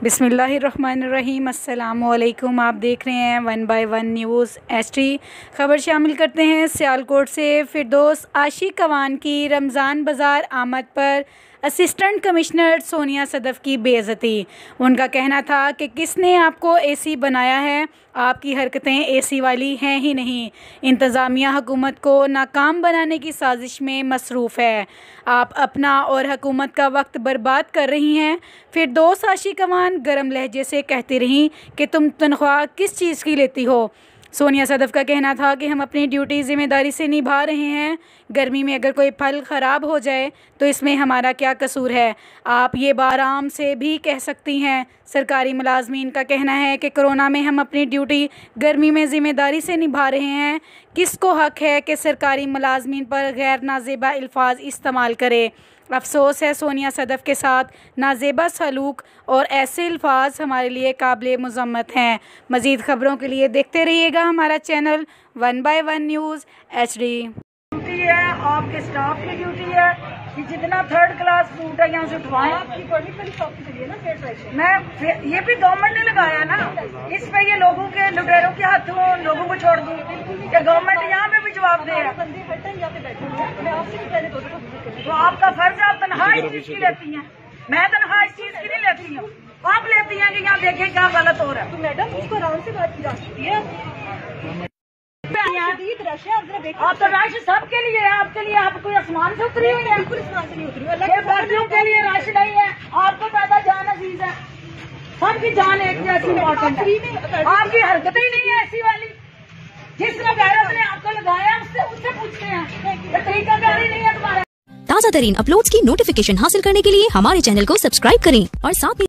बिस्मिल्लाहिर्रहमानिर्रहीम। अस्सलामुअलैकुम। आप देख रहे हैं 1 बाय 1 न्यूज़ एसटी। ख़बर शामिल करते हैं सियालकोट से। फिरदौस आशिक अवान की रमज़ान बाज़ार आमद पर असिस्टेंट कमिश्नर सोनिया सदफ़ की बेइज्जती। उनका कहना था कि किसने आपको एसी बनाया है, आपकी हरकतें एसी वाली हैं ही नहीं। इंतज़ामिया हुकूमत को नाकाम बनाने की साजिश में मसरूफ़ है। आप अपना और हुकूमत का वक्त बर्बाद कर रही हैं। फिरदौस आशिक अवान गर्म लहजे से कहती रहीं कि तुम तनख्वाह किस चीज़ की लेती हो। सोनिया सदफ़ का कहना था कि हम अपनी ड्यूटी ज़िम्मेदारी से निभा रहे हैं। गर्मी में अगर कोई फल ख़राब हो जाए तो इसमें हमारा क्या कसूर है। आप ये आराम से भी कह सकती हैं। सरकारी मुलाजमीन का कहना है कि कोरोना में हम अपनी ड्यूटी गर्मी में ज़िम्मेदारी से निभा रहे हैं। किसको हक़ है कि सरकारी मुलाजमीन पर गैर नाजेबा अल्फाज इस्तेमाल करे। अफसोस है सोनिया सदफ़ के साथ नाजेबा सलूक और ऐसे अल्फाज हमारे लिए काबिल मज़म्मत हैं। मज़ीद ख़बरों के लिए देखते रहिएगा हमारा channel 1 by 1 news HD। Duty है, आपके स्टाफ की ड्यूटी है कि जितना थर्ड क्लास फूड है यहाँ से उठवाएं। आपकी परमिट वाली शॉप की चलिए ना, मैं ये भी गवर्नमेंट ने लगाया ना, इस पे ये लोगों के लुटेरों के हाथों लोगों को छोड़ दूं कि गवर्नमेंट यहाँ पे भी जवाब दे रहा है। तो आपका फर्ज है, आप तनख्वाह इस चीज की लेती हैं, मैं तनख्वाह इस चीज की नहीं लेती हूँ। आप लेती हैं कि यहाँ देखें क्या गलत हो रहा है। तो मैडम उसको आराम से बात की जा सकती है। आप तो रश सबके लिए है, आपके लिए आप कोई आसमान से उतरी हुई है। बाकियों के लिए रश नहीं है, आपको ज्यादा जान अजीज है। सबकी जान एक जैसी इम्पोर्टेंट है। आपकी हरकतें ही नहीं है ऐसी वाली। जिसने गैरत ने आपको लगाया उससे पूछते हैं, तरीका कारी नहीं है तुम्हारा। ताज़ा तरीन अपलोड्स की नोटिफिकेशन हासिल करने के लिए हमारे चैनल को सब्सक्राइब करें और साथ में